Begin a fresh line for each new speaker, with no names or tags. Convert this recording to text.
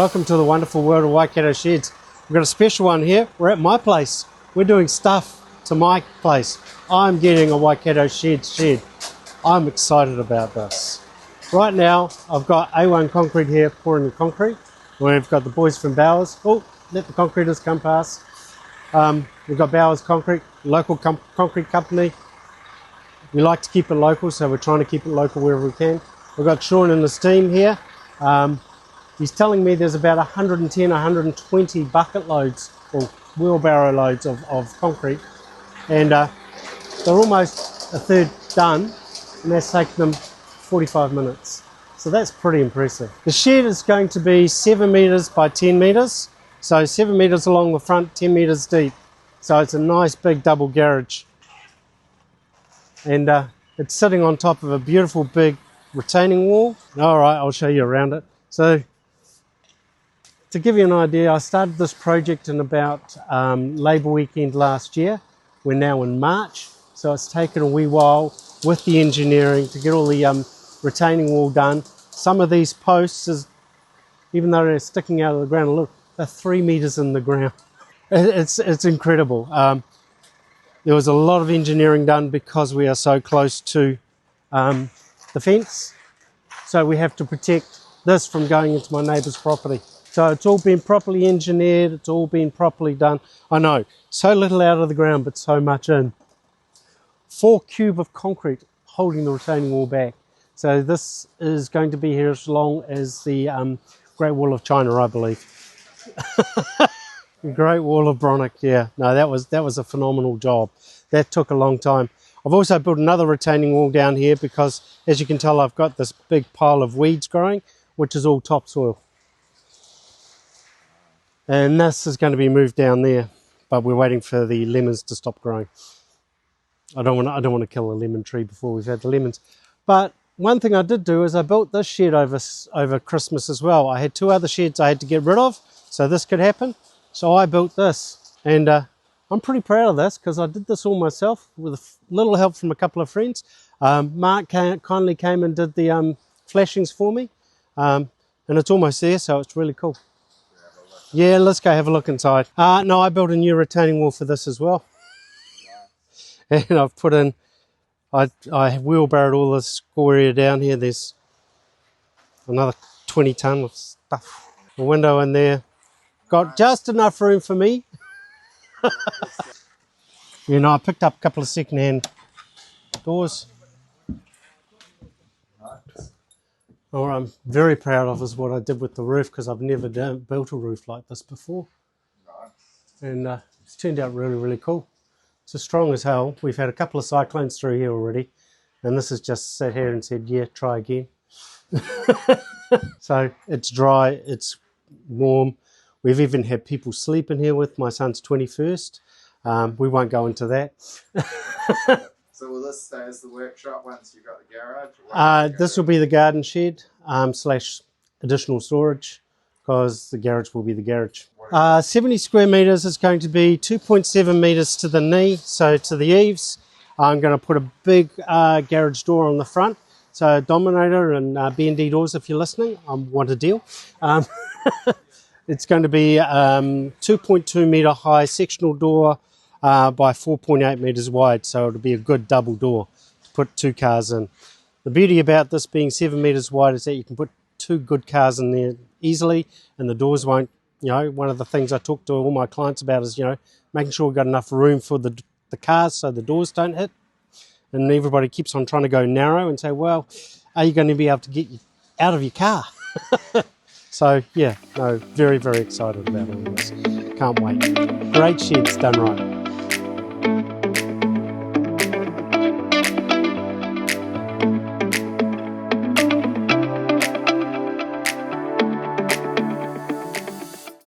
welcome to the wonderful world of Waikato Sheds. We've got a special one here. We're at my place. We're doing stuff to my place. I'm getting a Waikato Sheds shed. I'm excited about this. Right now, I've got A1 Concrete here pouring the concrete. We've got the boys from Bowers. Oh, let the concreters come past. We've got Bowers Concrete, local concrete company. We like to keep it local, so we're trying to keep it local wherever we can. We've got Sean and his team here. He's telling me there's about 110, 120 bucket loads or wheelbarrow loads of concrete, and they're almost a third done, and that's taken them 45 minutes. So that's pretty impressive. The shed is going to be 7 metres by 10 metres, so 7 metres along the front, 10 metres deep. So it's a nice big double garage, and it's sitting on top of a beautiful big retaining wall. All right, I'll show you around it. So to give you an idea, I started this project in about Labour weekend last year. We're now in March, so it's taken a wee while with the engineering to get all the retaining wall done. Some of these posts, even though they're sticking out of the ground, look, they're 3 metres in the ground. It's incredible. There was a lot of engineering done because we are so close to the fence, so we have to protect this from going into my neighbour's property. So it's all been properly engineered, it's all been properly done. I know, so little out of the ground, but so much in. 4 cube of concrete holding the retaining wall back. So this is going to be here as long as the Great Wall of China, I believe. The Great Wall of Bronek, yeah. No, that was a phenomenal job. That took a long time. I've also built another retaining wall down here because, as you can tell, I've got this big pile of weeds growing, which is all topsoil. And this is going to be moved down there, but we're waiting for the lemons to stop growing. I don't want to kill a lemon tree before we've had the lemons. But one thing I did do is I built this shed over Christmas as well. I had 2 other sheds I had to get rid of, so this could happen. So I built this, and I'm pretty proud of this because I did this all myself with a little help from a couple of friends. Mark kindly came and did the flashings for me, and it's almost there, so it's really cool. Yeah, let's go have a look inside. No, I built a new retaining wall for this as well. And I've put in, I wheelbarrowed all this area down here. There's another 20 tonne of stuff. A window in there. Got just enough room for me. You know, I picked up a couple of second-hand doors. What I'm very proud of is what I did with the roof, because I've never built a roof like this before. And it's turned out really, really cool. It's as strong as hell. We've had a couple of cyclones through here already, and this has just sat here and said, yeah, try again. So it's dry, it's warm. We've even had people sleep in here with my son's 21st. We won't go into that.
So will this stay as the workshop once you've got the garage?
This will be the garden shed / additional storage, because the garage will be the garage. 70 square metres is going to be 2.7 metres to the knee, so to the eaves. I'm going to put a big garage door on the front. So Dominator and B&D Doors, if you're listening, I want a deal. It's going to be 2.2 metre high sectional door by 4.8 metres wide, so it'll be a good double door to put 2 cars in. The beauty about this being 7 metres wide is that you can put 2 good cars in there easily, and the doors won't, you know, one of the things I talk to all my clients about is, you know, making sure we've got enough room for the cars so the doors don't hit. And everybody keeps on trying to go narrow and say, well, are you going to be able to get out of your car? So, yeah, no, very, very excited about all this. Can't wait. Great sheds done right.